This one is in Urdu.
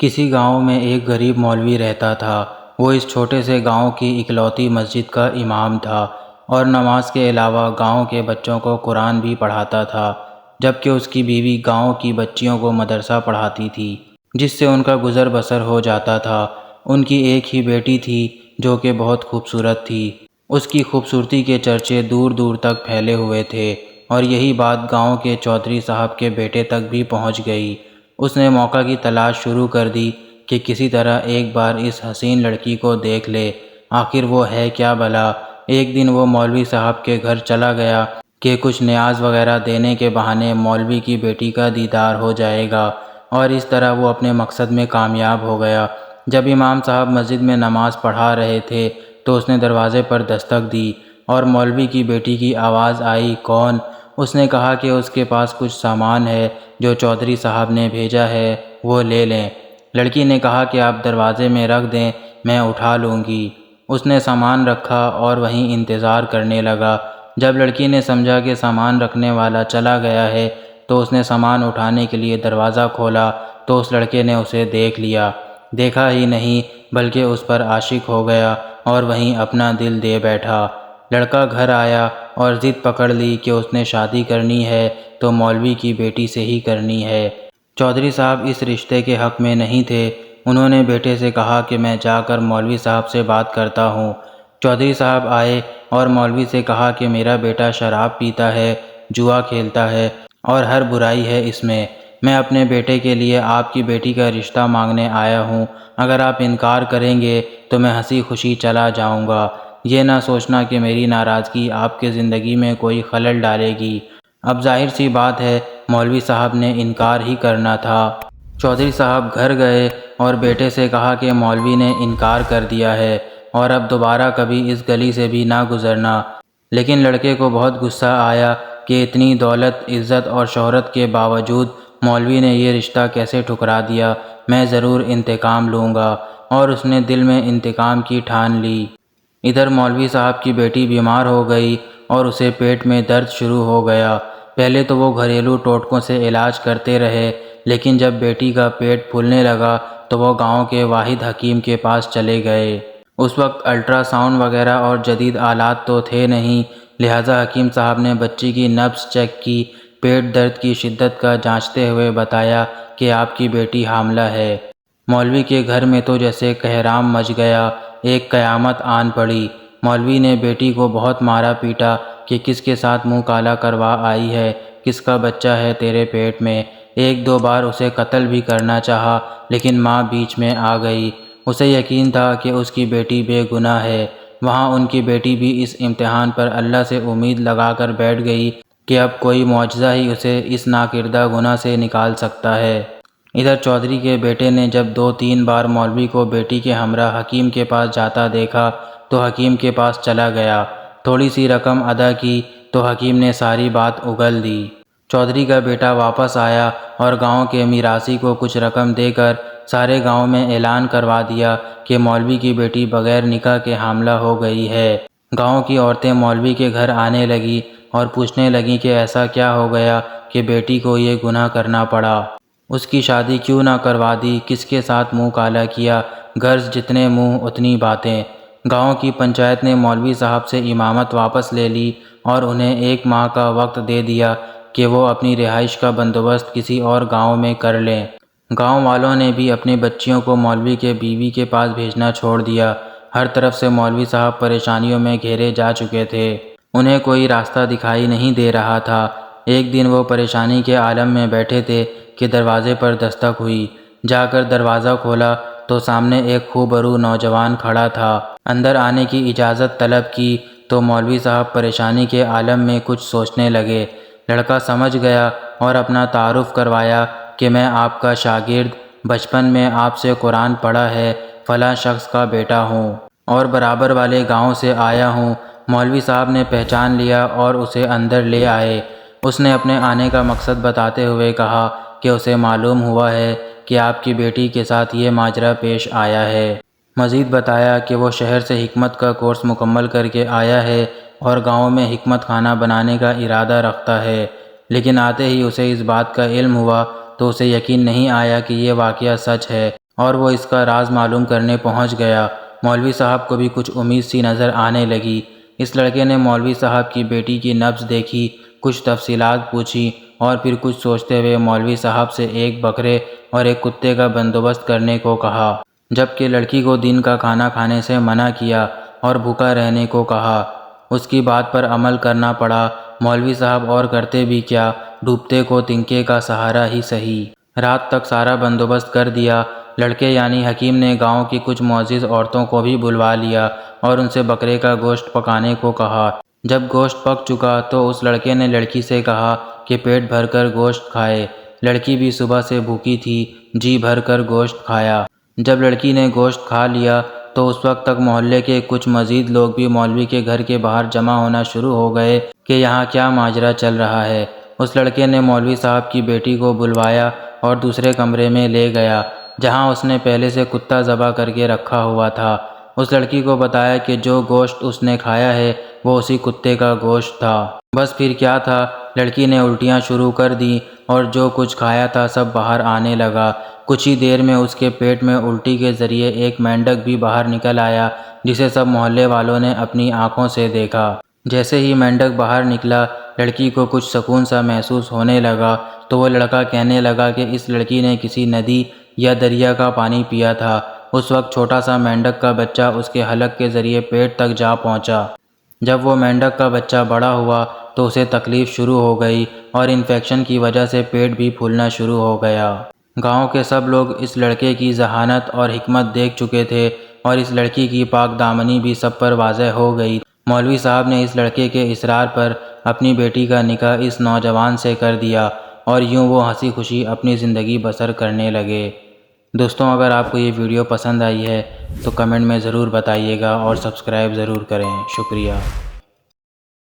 کسی گاؤں میں ایک غریب مولوی رہتا تھا۔ وہ اس چھوٹے سے گاؤں کی اکلوتی مسجد کا امام تھا اور نماز کے علاوہ گاؤں کے بچوں کو قرآن بھی پڑھاتا تھا، جبکہ اس کی بیوی گاؤں کی بچیوں کو مدرسہ پڑھاتی تھی، جس سے ان کا گزر بسر ہو جاتا تھا۔ ان کی ایک ہی بیٹی تھی جو کہ بہت خوبصورت تھی۔ اس کی خوبصورتی کے چرچے دور دور تک پھیلے ہوئے تھے اور یہی بات گاؤں کے چودھری صاحب کے بیٹے تک بھی پہنچ گئی۔ اس نے موقع کی تلاش شروع کر دی کہ کسی طرح ایک بار اس حسین لڑکی کو دیکھ لے، آخر وہ ہے کیا بھلا۔ ایک دن وہ مولوی صاحب کے گھر چلا گیا کہ کچھ نیاز وغیرہ دینے کے بہانے مولوی کی بیٹی کا دیدار ہو جائے گا، اور اس طرح وہ اپنے مقصد میں کامیاب ہو گیا۔ جب امام صاحب مسجد میں نماز پڑھا رہے تھے تو اس نے دروازے پر دستک دی اور مولوی کی بیٹی کی آواز آئی، کون؟ اس نے کہا کہ اس کے پاس کچھ سامان ہے جو چودھری صاحب نے بھیجا ہے، وہ لے لیں۔ لڑکی نے کہا کہ آپ دروازے میں رکھ دیں، میں اٹھا لوں گی۔ اس نے سامان رکھا اور وہیں انتظار کرنے لگا۔ جب لڑکی نے سمجھا کہ سامان رکھنے والا چلا گیا ہے تو اس نے سامان اٹھانے کے لیے دروازہ کھولا تو اس لڑکے نے اسے دیکھ لیا۔ دیکھا ہی نہیں بلکہ اس پر عاشق ہو گیا اور وہیں اپنا دل دے بیٹھا۔ لڑکا گھر آیا اور ضد پکڑ لی کہ اس نے شادی کرنی ہے تو مولوی کی بیٹی سے ہی کرنی ہے۔ چودھری صاحب اس رشتے کے حق میں نہیں تھے۔ انہوں نے بیٹے سے کہا کہ میں جا کر مولوی صاحب سے بات کرتا ہوں۔ چودھری صاحب آئے اور مولوی سے کہا کہ میرا بیٹا شراب پیتا ہے، جوا کھیلتا ہے اور ہر برائی ہے اس میں اپنے بیٹے کے لیے آپ کی بیٹی کا رشتہ مانگنے آیا ہوں۔ اگر آپ انکار کریں گے تو میں ہنسی خوشی چلا جاؤں گا۔ یہ نہ سوچنا کہ میری ناراضگی آپ کے زندگی میں کوئی خلل ڈالے گی۔ اب ظاہر سی بات ہے مولوی صاحب نے انکار ہی کرنا تھا۔ چودھری صاحب گھر گئے اور بیٹے سے کہا کہ مولوی نے انکار کر دیا ہے اور اب دوبارہ کبھی اس گلی سے بھی نہ گزرنا۔ لیکن لڑکے کو بہت غصہ آیا کہ اتنی دولت، عزت اور شہرت کے باوجود مولوی نے یہ رشتہ کیسے ٹھکرا دیا۔ میں ضرور انتقام لوں گا، اور اس نے دل میں انتقام کی ٹھان لی۔ ادھر مولوی صاحب کی بیٹی بیمار ہو گئی اور اسے پیٹ میں درد شروع ہو گیا۔ پہلے تو وہ گھریلو ٹوٹکوں سے علاج کرتے رہے، لیکن جب بیٹی کا پیٹ پھولنے لگا تو وہ گاؤں کے واحد حکیم کے پاس چلے گئے۔ اس وقت الٹرا ساؤنڈ وغیرہ اور جدید آلات تو تھے نہیں، لہٰذا حکیم صاحب نے بچی کی نبض چیک کی، پیٹ درد کی شدت کا جانچتے ہوئے بتایا کہ آپ کی بیٹی حاملہ ہے۔ مولوی کے گھر میں تو جیسے کہرام مچ گیا، ایک قیامت آن پڑی۔ مولوی نے بیٹی کو بہت مارا پیٹا کہ کس کے ساتھ منہ کالا کروا آئی ہے، کس کا بچہ ہے تیرے پیٹ میں۔ ایک دو بار اسے قتل بھی کرنا چاہا لیکن ماں بیچ میں آ گئی۔ اسے یقین تھا کہ اس کی بیٹی بے گناہ ہے۔ وہاں ان کی بیٹی بھی اس امتحان پر اللہ سے امید لگا کر بیٹھ گئی کہ اب کوئی معجزہ ہی اسے اس ناکردہ گناہ سے نکال سکتا ہے۔ ادھر چودھری کے بیٹے نے جب 2-3 بار مولوی کو بیٹی کے ہمراہ حکیم کے پاس جاتا دیکھا تو حکیم کے پاس چلا گیا۔ تھوڑی سی رقم ادا کی تو حکیم نے ساری بات اگل دی۔ چودھری کا بیٹا واپس آیا اور گاؤں کے میراثی کو کچھ رقم دے کر سارے گاؤں میں اعلان کروا دیا کہ مولوی کی بیٹی بغیر نکاح کے حاملہ ہو گئی ہے۔ گاؤں کی عورتیں مولوی کے گھر آنے لگیں اور پوچھنے لگیں کہ ایسا کیا ہو گیا کہ بیٹی کو یہ گناہ کرنا پڑا، اس کی شادی کیوں نہ کروا دی، کس کے ساتھ منہ کالا کیا، غرض جتنے منہ اتنی باتیں۔ گاؤں کی پنچایت نے مولوی صاحب سے امامت واپس لے لی اور انہیں 1 ماہ کا وقت دے دیا کہ وہ اپنی رہائش کا بندوبست کسی اور گاؤں میں کر لیں۔ گاؤں والوں نے بھی اپنی بچیوں کو مولوی کے بیوی کے پاس بھیجنا چھوڑ دیا۔ ہر طرف سے مولوی صاحب پریشانیوں میں گھیرے جا چکے تھے، انہیں کوئی راستہ دکھائی نہیں دے رہا تھا۔ ایک دن وہ پریشانی کے عالم میں بیٹھے تھے کہ دروازے پر دستک ہوئی۔ جا کر دروازہ کھولا تو سامنے ایک خوبرو نوجوان کھڑا تھا۔ اندر آنے کی اجازت طلب کی تو مولوی صاحب پریشانی کے عالم میں کچھ سوچنے لگے۔ لڑکا سمجھ گیا اور اپنا تعارف کروایا کہ میں آپ کا شاگرد، بچپن میں آپ سے قرآن پڑھا ہے، فلاں شخص کا بیٹا ہوں اور برابر والے گاؤں سے آیا ہوں۔ مولوی صاحب نے پہچان لیا اور اسے اندر لے آئے۔ اس نے اپنے آنے کا مقصد بتاتے ہوئے کہا کہ اسے معلوم ہوا ہے کہ آپ کی بیٹی کے ساتھ یہ ماجرا پیش آیا ہے۔ مزید بتایا کہ وہ شہر سے حکمت کا کورس مکمل کر کے آیا ہے اور گاؤں میں حکمت خانہ بنانے کا ارادہ رکھتا ہے، لیکن آتے ہی اسے اس بات کا علم ہوا تو اسے یقین نہیں آیا کہ یہ واقعہ سچ ہے۔ اور وہ اس کا راز معلوم کرنے پہنچ گیا۔ مولوی صاحب کو بھی کچھ امید سی نظر آنے لگی۔ اس لڑکے نے مولوی صاحب کی بیٹی کی نبض دیکھی، کچھ تفصیلات پوچھی اور پھر کچھ سوچتے ہوئے مولوی صاحب سے ایک بکرے اور ایک کتے کا بندوبست کرنے کو کہا، جبکہ لڑکی کو دن کا کھانا کھانے سے منع کیا اور بھوکا رہنے کو کہا۔ اس کی بات پر عمل کرنا پڑا۔ مولوی صاحب اور کرتے بھی کیا، ڈوبتے کو تنکے کا سہارا ہی سہی۔ رات تک سارا بندوبست کر دیا۔ لڑکے یعنی حکیم نے گاؤں کی کچھ معزز عورتوں کو بھی بلوا لیا اور ان سے بکرے کا گوشت پکانے کو کہا۔ جب گوشت پک چکا تو اس لڑکے نے لڑکی سے کہا کہ پیٹ بھر کر گوشت کھائے۔ لڑکی بھی صبح سے بھوکی تھی، جی بھر کر گوشت کھایا۔ جب لڑکی نے گوشت کھا لیا تو اس وقت تک محلے کے کچھ مزید لوگ بھی مولوی کے گھر کے باہر جمع ہونا شروع ہو گئے کہ یہاں کیا ماجرا چل رہا ہے۔ اس لڑکے نے مولوی صاحب کی بیٹی کو بلوایا اور دوسرے کمرے میں لے گیا جہاں اس نے پہلے سے کتا ذبح کر کے رکھا ہوا تھا۔ اس لڑکی کو بتایا کہ جو گوشت اس نے کھایا ہے وہ اسی کتے کا گوشت تھا۔ بس پھر کیا تھا، لڑکی نے الٹیاں شروع کر دیں اور جو کچھ کھایا تھا سب باہر آنے لگا۔ کچھ ہی دیر میں اس کے پیٹ میں الٹی کے ذریعے ایک مینڈک بھی باہر نکل آیا جسے سب محلے والوں نے اپنی آنکھوں سے دیکھا۔ جیسے ہی مینڈک باہر نکلا، لڑکی کو کچھ سکون سا محسوس ہونے لگا تو وہ لڑکا کہنے لگا کہ اس لڑکی نے کسی ندی یا دریا کا پانی پیا تھا۔ اس وقت چھوٹا سا مینڈک کا بچہ اس کے حلق کے ذریعے پیٹ تک جا پہنچا۔ جب وہ مینڈک کا بچہ بڑا ہوا تو اسے تکلیف شروع ہو گئی اور انفیکشن کی وجہ سے پیٹ بھی پھولنا شروع ہو گیا۔ گاؤں کے سب لوگ اس لڑکے کی ذہانت اور حکمت دیکھ چکے تھے اور اس لڑکی کی پاک دامنی بھی سب پر واضح ہو گئی۔ مولوی صاحب نے اس لڑکے کے اصرار پر اپنی بیٹی کا نکاح اس نوجوان سے کر دیا اور یوں وہ ہنسی خوشی اپنی زندگی بسر کرنے لگے۔ دوستوں، اگر آپ کو یہ ویڈیو پسند آئی ہے تو کمنٹ میں ضرور بتائیے گا اور سبسکرائب ضرور کریں۔ شکریہ۔